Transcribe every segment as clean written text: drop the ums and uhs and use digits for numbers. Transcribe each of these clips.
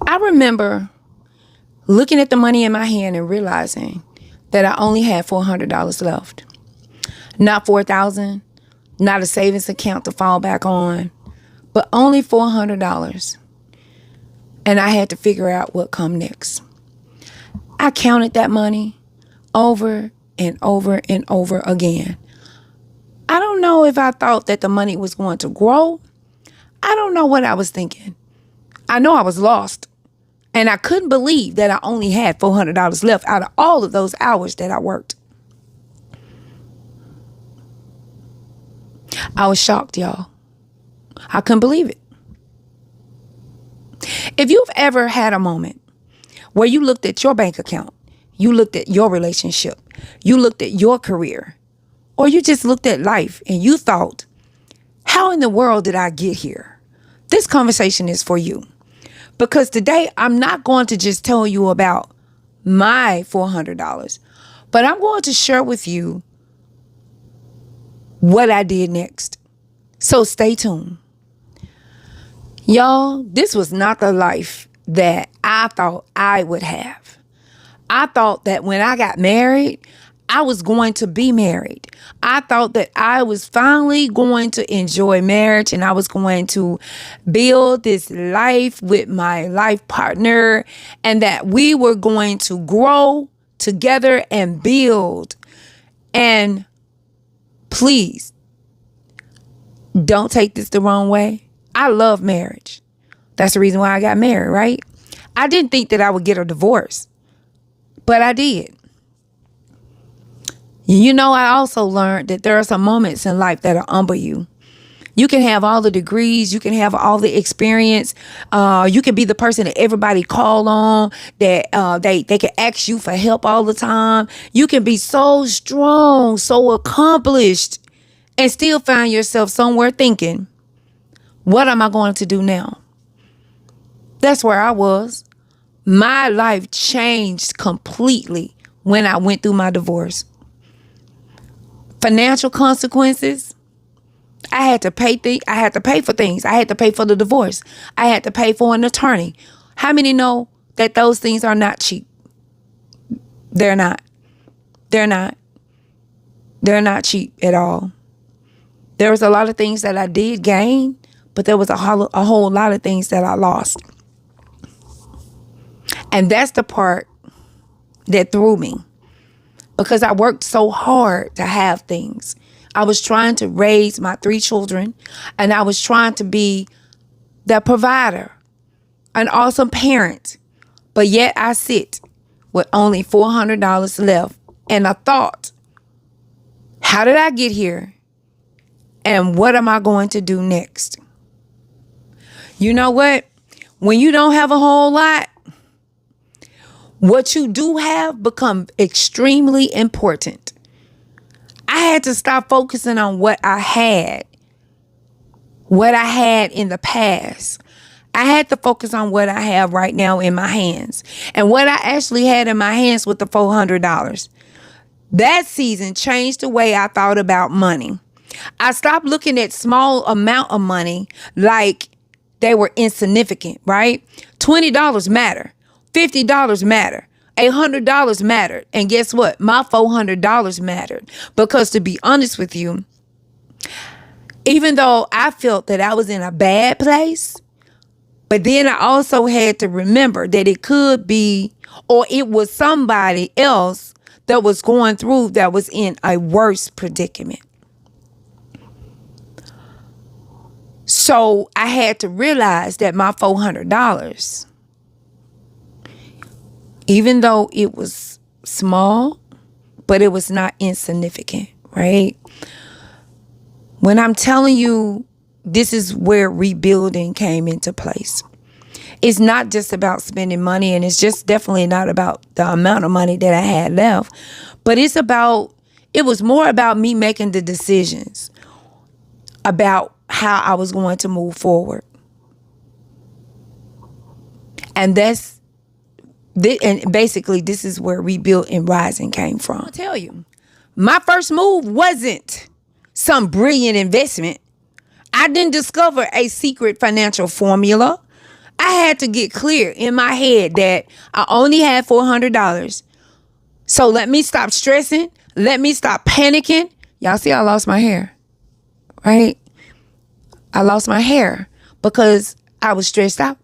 I remember looking at the money in my hand and realizing that I only had $400 left. Not $4,000, not a savings account to fall back on, but only $400. And I had to figure out what come next. I counted that money over and over and over again. I don't know if I thought that the money was going to grow. I don't know what I was thinking. I know I was lost. And I couldn't believe that I only had $400 left out of all of those hours that I worked. I was shocked, y'all. I couldn't believe it. If you've ever had a moment where you looked at your bank account, you looked at your relationship, you looked at your career, or you just looked at life and you thought, how in the world did I get here? This conversation is for you. Because today I'm not going to just tell you about my $400, but I'm going to share with you what I did next. So stay tuned. Y'all, this was not the life that I thought I would have. I thought that when I got married, I was going to be married. I thought that I was finally going to enjoy marriage and I was going to build this life with my life partner and that we were going to grow together and build. And please, don't take this the wrong way. I love marriage. That's the reason why I got married, right? I didn't think that I would get a divorce, but I did. You know, I also learned that there are some moments in life that humble you. You can have all the degrees. You can have all the experience. You can be the person that everybody call on, that they can ask you for help all the time. You can be so strong, so accomplished, and still find yourself somewhere thinking, what am I going to do now? That's where I was. My life changed completely when I went through my divorce. Financial consequences. I had to pay I had to pay for things. I had to pay for the divorce. I had to pay for an attorney. How many know that those things are not cheap? They're not. They're not. They're not cheap at all. There was a lot of things that I did gain, but there was a whole lot of things that I lost. And that's the part that threw me. Because I worked so hard to have things. I was trying to raise my 3 children, and I was trying to be the provider, an awesome parent. But yet I sit with only $400 left. And I thought, how did I get here? And what am I going to do next? You know what? When you don't have a whole lot, what you do have become extremely important. I had to stop focusing on what I had in the past. I had to focus on what I have right now in my hands. And what I actually had in my hands with the $400. That season changed the way I thought about money. I stopped looking at small amount of money like they were insignificant, right? $20 matter. $50 matter. $100 mattered. And guess what? My $400 mattered. Because to be honest with you, even though I felt that I was in a bad place, but then I also had to remember that it could be, or it was somebody else that was going through that was in a worse predicament. So I had to realize that my $400, even though it was small, but it was not insignificant, right? When I'm telling you, this is where rebuilding came into place. It's not just about spending money, and it's just definitely not about the amount of money that I had left, but it was more about me making the decisions about how I was going to move forward. And basically, this is where Rebuild and Rising came from. I'll tell you, my first move wasn't some brilliant investment. I didn't discover a secret financial formula. I I had to get clear in my head that I only had $400. So let me stop stressing. Let me stop panicking. Y'all see I lost my hair, right? I lost my hair because I was stressed out.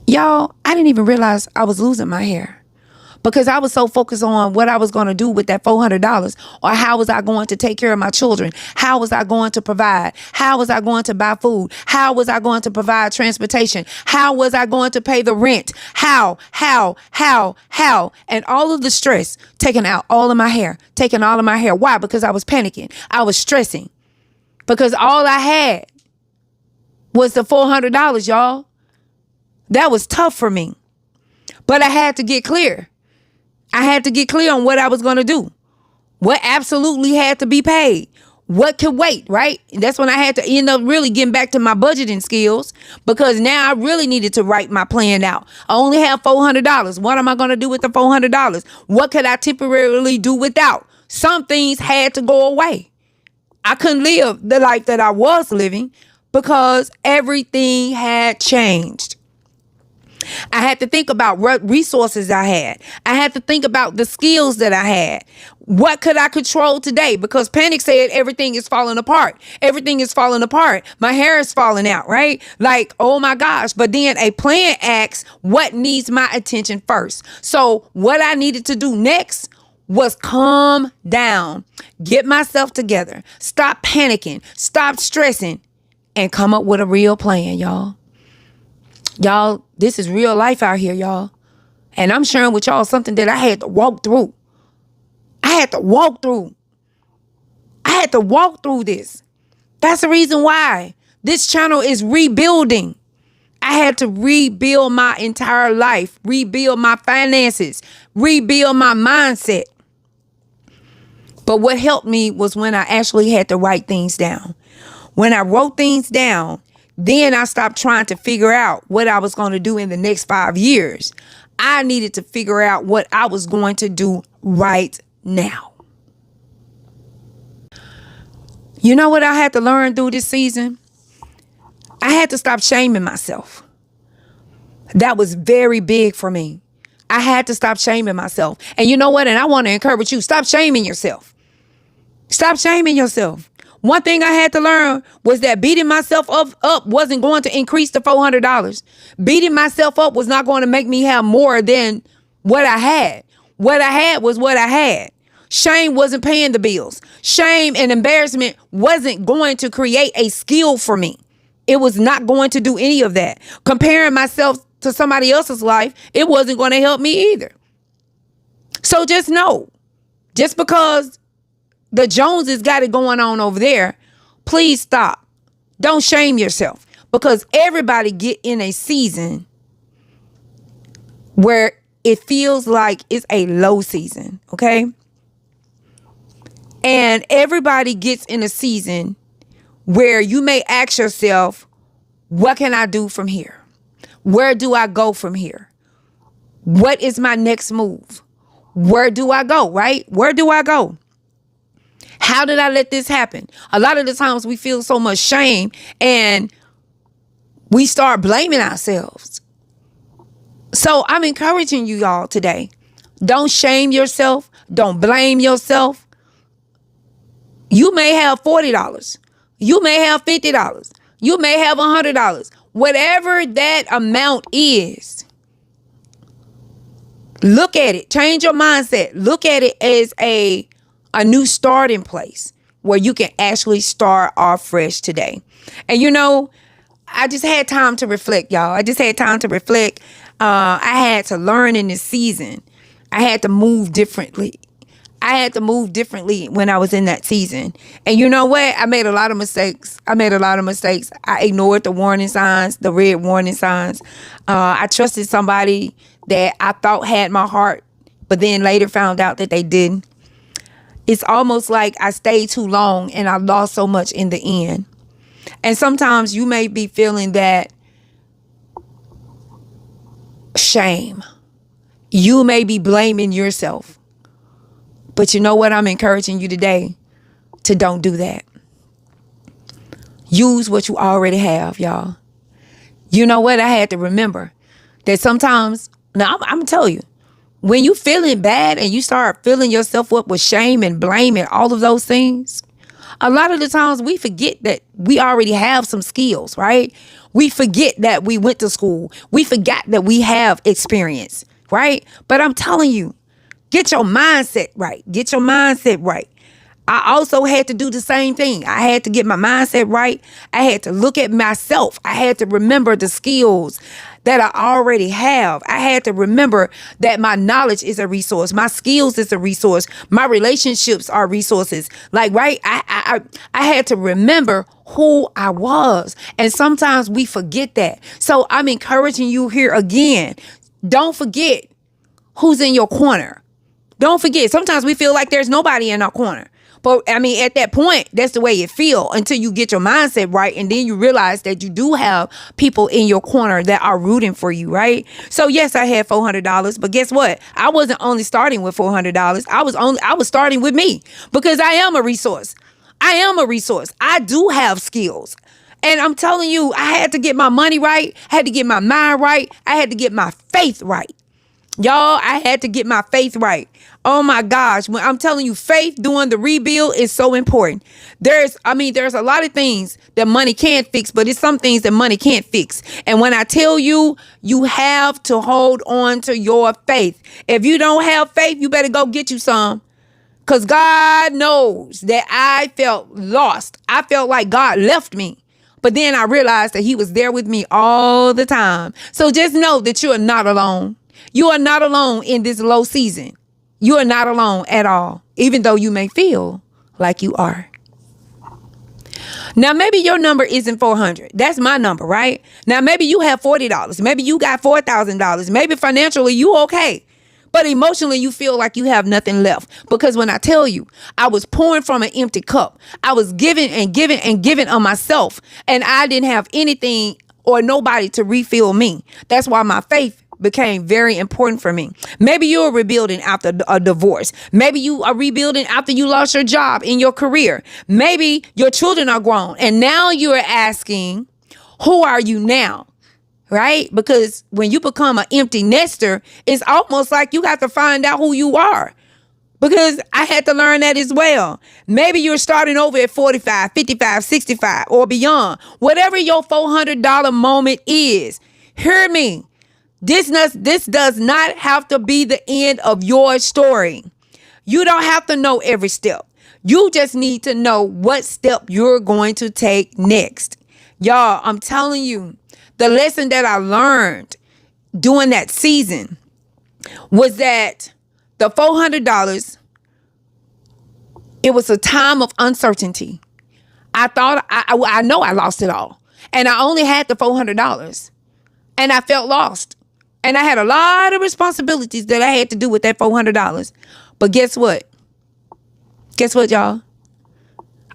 Y'all, I didn't even realize I was losing my hair because I was so focused on what I was going to do with that $400, or how was I going to take care of my children? How was I going to provide? How was I going to buy food? How was I going to provide transportation? How was I going to pay the rent? How? And all of the stress taking out all of my hair, taking all of my hair. Why? Because I was panicking. I was stressing because all I had was the $400, y'all. That was tough for me, but I had to get clear. I had to get clear on what I was going to do. What absolutely had to be paid. What could wait, right? And that's when I had to end up really getting back to my budgeting skills, because now I really needed to write my plan out. I only have $400. What am I going to do with the $400? What could I temporarily do without? Some things had to go away. I couldn't live the life that I was living because everything had changed. I had to think about what resources I had. I had to think about the skills that I had. What could I control today? Because panic said everything is falling apart. Everything is falling apart. My hair is falling out, right? Like, oh my gosh. But then a plan asks what needs my attention first. So what I needed to do next was calm down, get myself together, stop panicking, stop stressing, and come up with a real plan, y'all. Y'all, this is real life out here, y'all. And I'm sharing with y'all something that I had to walk through. I had to walk through this. That's the reason why this channel is rebuilding. I had to rebuild my entire life, rebuild my finances, rebuild my mindset. But what helped me was when I actually had to write things down. When I wrote things down, then I stopped trying to figure out what I was going to do in the next 5 years. I needed to figure out what I was going to do right now. You know what I had to learn through this season? I had to stop shaming myself. That was very big for me. I had to stop shaming myself. And you know what? And I want to encourage you, stop shaming yourself. Stop shaming yourself. One thing I had to learn was that beating myself up wasn't going to increase the $400. Beating myself up was not going to make me have more than what I had. What I had was what I had. Shame wasn't paying the bills. Shame and embarrassment wasn't going to create a skill for me. It was not going to do any of that. Comparing myself to somebody else's life, it wasn't going to help me either. So just know, just because the Joneses got it going on over there, please stop. Don't shame yourself, because everybody get in a season where it feels like it's a low season, okay? And everybody gets in a season where you may ask yourself, what can I do from here? Where do I go from here? What is my next move? Where do I go, right? Where do I go? How did I let this happen? A lot of the times we feel so much shame and we start blaming ourselves. So I'm encouraging you all today. Don't shame yourself. Don't blame yourself. You may have $40. You may have $50. You may have $100. Whatever that amount is, look at it. Change your mindset. Look at it as a new starting place where you can actually start off fresh today. And you know, I just had time to reflect, y'all. I just had time to reflect. I had to learn in this season. I had to move differently. I had to move differently when I was in that season. And you know what? I made a lot of mistakes. I ignored the warning signs, the red warning signs. I trusted somebody that I thought had my heart, but then later found out that they didn't. It's almost like I stayed too long and I lost so much in the end. And sometimes you may be feeling that shame. You may be blaming yourself. But you know what? I'm encouraging you today to don't do that. Use what you already have, y'all. You know what? I had to remember that sometimes, now I'm going to tell you, when you feeling bad and you start filling yourself up with shame and blame and all of those things, a lot of the times we forget that we already have some skills, right? We forget that we went to school. We forgot that we have experience, right? But I'm telling you, get your mindset right. Get your mindset right. I also had to do the same thing. I had to get my mindset right. I had to look at myself. I had to remember the skills that I already have. I had to remember that my knowledge is a resource. My skills is a resource. My relationships are resources. Like, right? I had to remember who I was. And sometimes we forget that. So I'm encouraging you here again. Don't forget who's in your corner. Don't forget. Sometimes we feel like there's nobody in our corner. But I mean, at that point, that's the way it feels until you get your mindset right. And then you realize that you do have people in your corner that are rooting for you, right? So yes, I had $400, but guess what? I wasn't only starting with $400. I was starting with me because I am a resource. I am a resource. I do have skills. And I'm telling you, I had to get my money right. I had to get my mind right. I had to get my faith right. Y'all, I had to get my faith right. Oh my gosh. When I'm telling you, faith during the rebuild is so important. There's a lot of things that money can't fix, but it's some things that money can't fix. And when I tell you, you have to hold on to your faith. If you don't have faith, you better go get you some. Because God knows that I felt lost. I felt like God left me. But then I realized that he was there with me all the time. So just know that you are not alone. You are not alone in this low season. You are not alone at all, even though you may feel like you are. Now, maybe your number isn't 400. That's my number, right? Now, maybe you have $40. Maybe you got $4,000. Maybe financially you okay. But emotionally, you feel like you have nothing left. Because when I tell you, I was pouring from an empty cup. I was giving and giving and giving on myself. And I didn't have anything or nobody to refill me. That's why my faith became very important for me. Maybe you're rebuilding after a divorce. Maybe you are rebuilding after you lost your job in your career. Maybe your children are grown and now you're asking, who are you now? Right? Because when you become an empty nester, it's almost like you have to find out who you are. Because I had to learn that as well. Maybe you're starting over at 45, 55, 65 or beyond. Whatever your $400 moment is, hear me. This does not have to be the end of your story. You don't have to know every step. You just need to know what step you're going to take next. Y'all, I'm telling you, the lesson that I learned during that season was that the $400, it was a time of uncertainty. I thought, I know I lost it all. And I only had the $400. And I felt lost. And I had a lot of responsibilities that I had to do with that $400. But guess what? Guess what, y'all?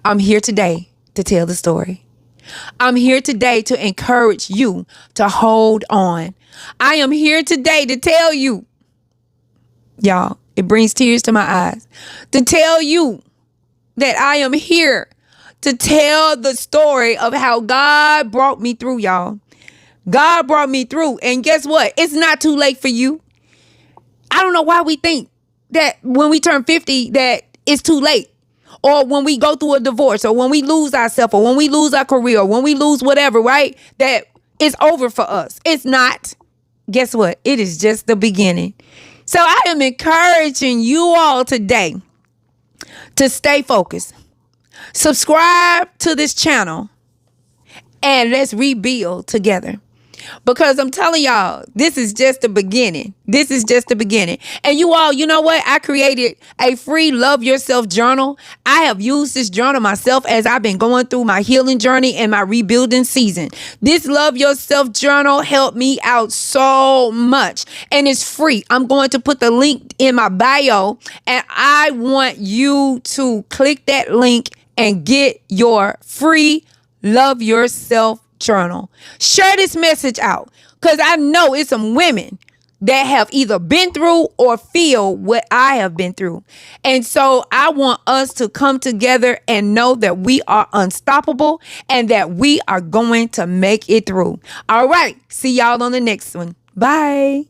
I'm here today to tell the story. I'm here today to encourage you to hold on. I am here today to tell you, y'all, it brings tears to my eyes, to tell you that I am here to tell the story of how God brought me through, y'all. God brought me through. And guess what? It's not too late for you. I don't know why we think that when we turn 50 that it's too late. Or when we go through a divorce, or when we lose ourselves, or when we lose our career, or when we lose whatever, right? That it's over for us. It's not. Guess what? It is just the beginning. So I am encouraging you all today to stay focused. Subscribe to this channel and let's rebuild together. Because I'm telling y'all, this is just the beginning. This is just the beginning. And you all, you know what? I created a free Love Yourself journal. I have used this journal myself as I've been going through my healing journey and my rebuilding season. This Love Yourself journal helped me out so much. And it's free. I'm going to put the link in my bio. And I want you to click that link and get your free Love Yourself journal. Share this message out because I know it's some women that have either been through or feel what I have been through. And so I want us to come together and know that we are unstoppable and that we are going to make it through. All right. See y'all on the next one. Bye.